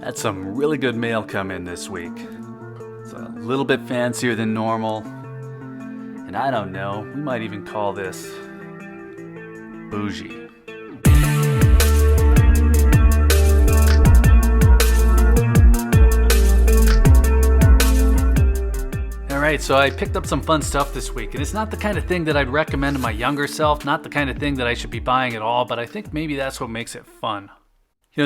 Had some really good mail come in this week. It's a little bit fancier than normal. And I don't know, we might even call this bougie. Alright, so I picked up some fun stuff this week, and it's not the kind of thing that I'd recommend to my younger self, not the kind of thing that I should be buying at all, but I think maybe that's what makes it fun.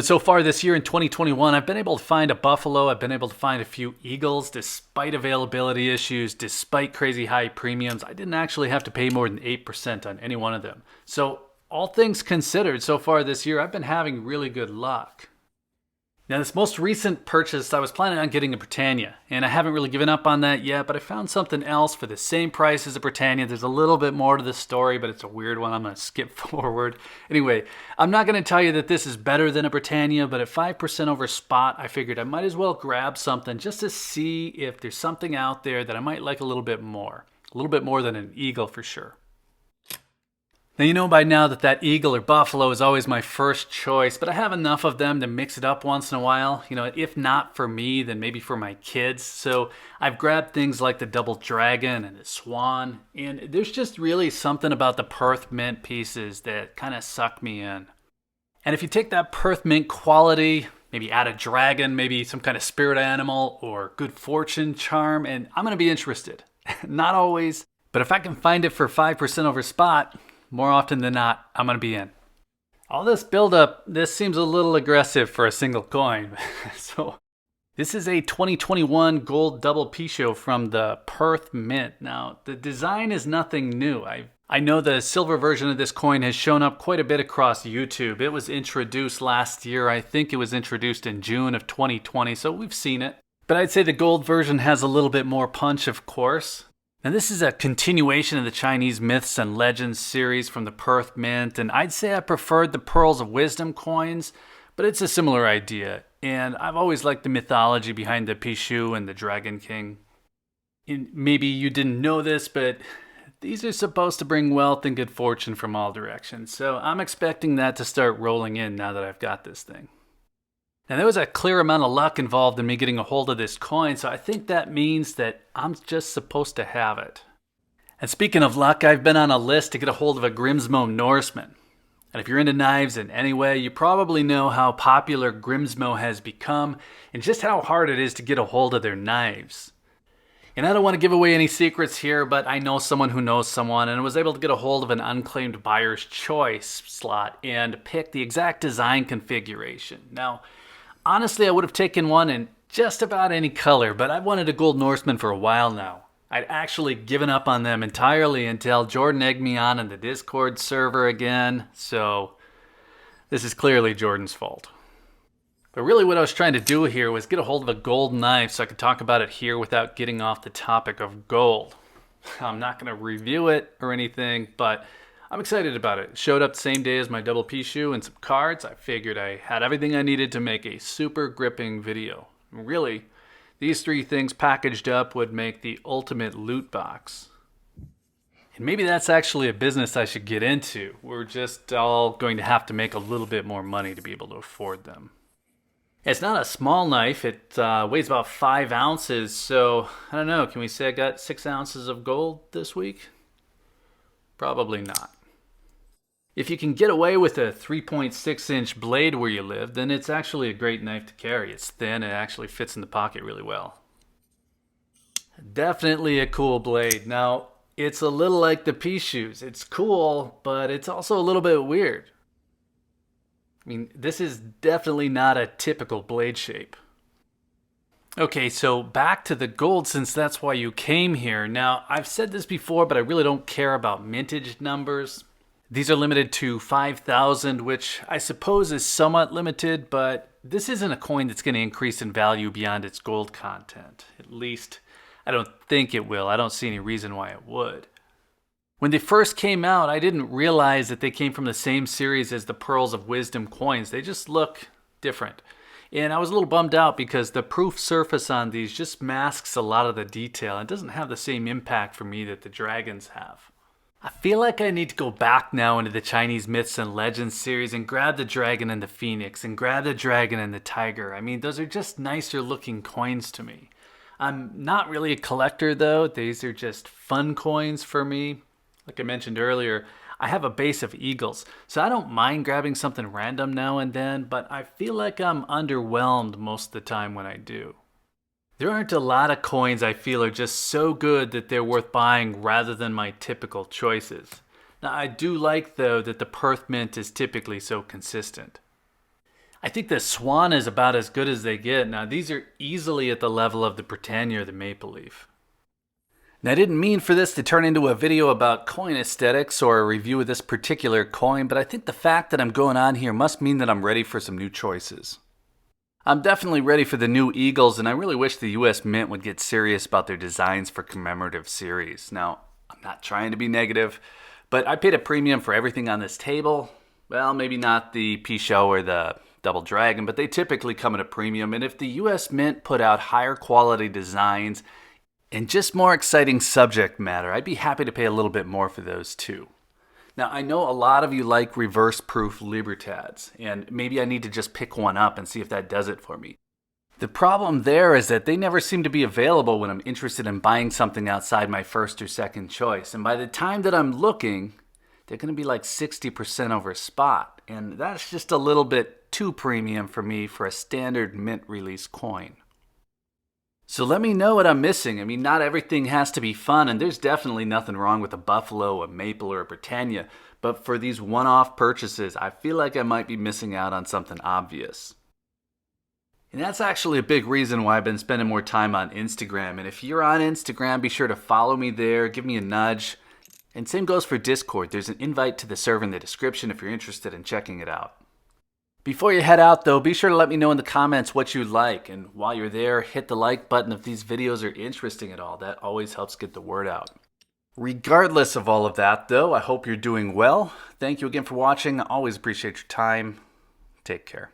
So far this year in 2021, I've been able to find a buffalo, I've been able to find a few eagles, despite availability issues, despite crazy high premiums. I didn't actually have to pay more than 8% on any one of them. So all things considered, so far this year, I've been having really good luck. Now, this most recent purchase, I was planning on getting a Britannia, and I haven't really given up on that yet, but I found something else for the same price as a Britannia. There's a little bit more to the story, but it's a weird one. I'm going to skip forward. Anyway, I'm not going to tell you that this is better than a Britannia, but at 5% over spot, I figured I might as well grab something just to see if there's something out there that I might like a little bit more. A little bit more than an eagle for sure. Now, you know by now that eagle or buffalo is always my first choice, but I have enough of them to mix it up once in a while. If not for me, then maybe for my kids. So I've grabbed things like the double dragon and the swan, and there's just really something about the Perth mint pieces that kind of suck me in. And if you take that Perth mint quality, maybe add a dragon, maybe some kind of spirit animal or good fortune charm, and I'm going to be interested. Not always, but if I can find it for 5% over spot, more often than not, I'm going to be in. All this buildup, this seems a little aggressive for a single coin. So this is a 2021 gold double Pishu from the Perth Mint. Now, the design is nothing new. I know the silver version of this coin has shown up quite a bit across YouTube. It was introduced last year. I think it was introduced in June of 2020, so we've seen it. But I'd say the gold version has a little bit more punch, of course. Now, this is a continuation of the Chinese Myths and Legends series from the Perth Mint, and I'd say I preferred the Pearls of Wisdom coins, but it's a similar idea, and I've always liked the mythology behind the Pixiu and the Dragon King. And maybe you didn't know this, but these are supposed to bring wealth and good fortune from all directions, so I'm expecting that to start rolling in now that I've got this thing. Now, there was a clear amount of luck involved in me getting a hold of this coin, so I think that means that I'm just supposed to have it. And speaking of luck, I've been on a list to get a hold of a Grimsmo Norseman. And if you're into knives in any way, you probably know how popular Grimsmo has become and just how hard it is to get a hold of their knives. And I don't want to give away any secrets here, but I know someone who knows someone and was able to get a hold of an unclaimed buyer's choice slot and pick the exact design configuration. Now, honestly, I would have taken one in just about any color, but I've wanted a gold Norseman for a while now. I'd actually given up on them entirely until Jordan egged me on in the Discord server again, so this is clearly Jordan's fault. But really what I was trying to do here was get a hold of a gold knife so I could talk about it here without getting off the topic of gold. I'm not going to review it or anything, but I'm excited about it. It showed up the same day as my double Pishu and some cards. I figured I had everything I needed to make a super gripping video. Really, these three things packaged up would make the ultimate loot box. And maybe that's actually a business I should get into. We're just all going to have to make a little bit more money to be able to afford them. It's not a small knife. It weighs about 5 ounces. So, I don't know, can we say I got 6 ounces of gold this week? Probably not. If you can get away with a 3.6-inch blade where you live, then it's actually a great knife to carry. It's thin, it actually fits in the pocket really well. Definitely a cool blade. Now, it's a little like the Pishus. It's cool, but it's also a little bit weird. I mean, this is definitely not a typical blade shape. Okay, so back to the gold since that's why you came here. Now, I've said this before, but I really don't care about mintage numbers. These are limited to 5,000, which I suppose is somewhat limited, but this isn't a coin that's going to increase in value beyond its gold content. At least, I don't think it will. I don't see any reason why it would. When they first came out, I didn't realize that they came from the same series as the Pearls of Wisdom coins. They just look different. And I was a little bummed out because the proof surface on these just masks a lot of the detail. It doesn't have the same impact for me that the dragons have. I feel like I need to go back now into the Chinese Myths and Legends series and grab the dragon and the phoenix and grab the dragon and the tiger. I mean, those are just nicer looking coins to me. I'm not really a collector though. These are just fun coins for me. Like I mentioned earlier, I have a base of eagles, so I don't mind grabbing something random now and then, but I feel like I'm underwhelmed most of the time when I do. There aren't a lot of coins I feel are just so good that they're worth buying rather than my typical choices. Now, I do like, though, that the Perth mint is typically so consistent. I think the Swan is about as good as they get. Now, these are easily at the level of the Britannia or the Maple Leaf. Now, I didn't mean for this to turn into a video about coin aesthetics or a review of this particular coin, but I think the fact that I'm going on here must mean that I'm ready for some new choices. I'm definitely ready for the new Eagles, and I really wish the US Mint would get serious about their designs for commemorative series. Now, I'm not trying to be negative, but I paid a premium for everything on this table. Well, maybe not the Pixiu or the Double Dragon, but they typically come at a premium, and if the US Mint put out higher quality designs and just more exciting subject matter, I'd be happy to pay a little bit more for those too. Now, I know a lot of you like reverse-proof Libertads, and maybe I need to just pick one up and see if that does it for me. The problem there is that they never seem to be available when I'm interested in buying something outside my first or second choice, and by the time that I'm looking, they're going to be like 60% over spot, and that's just a little bit too premium for me for a standard mint release coin. So let me know what I'm missing. I mean, not everything has to be fun, and there's definitely nothing wrong with a Buffalo, a Maple, or a Britannia. But for these one-off purchases, I feel like I might be missing out on something obvious. And that's actually a big reason why I've been spending more time on Instagram. And if you're on Instagram, be sure to follow me there, give me a nudge. And same goes for Discord. There's an invite to the server in the description if you're interested in checking it out. Before you head out though, be sure to let me know in the comments what you like, and while you're there, hit the like button if these videos are interesting at all. That always helps get the word out. Regardless of all of that though, I hope you're doing well. Thank you again for watching. I always appreciate your time. Take care.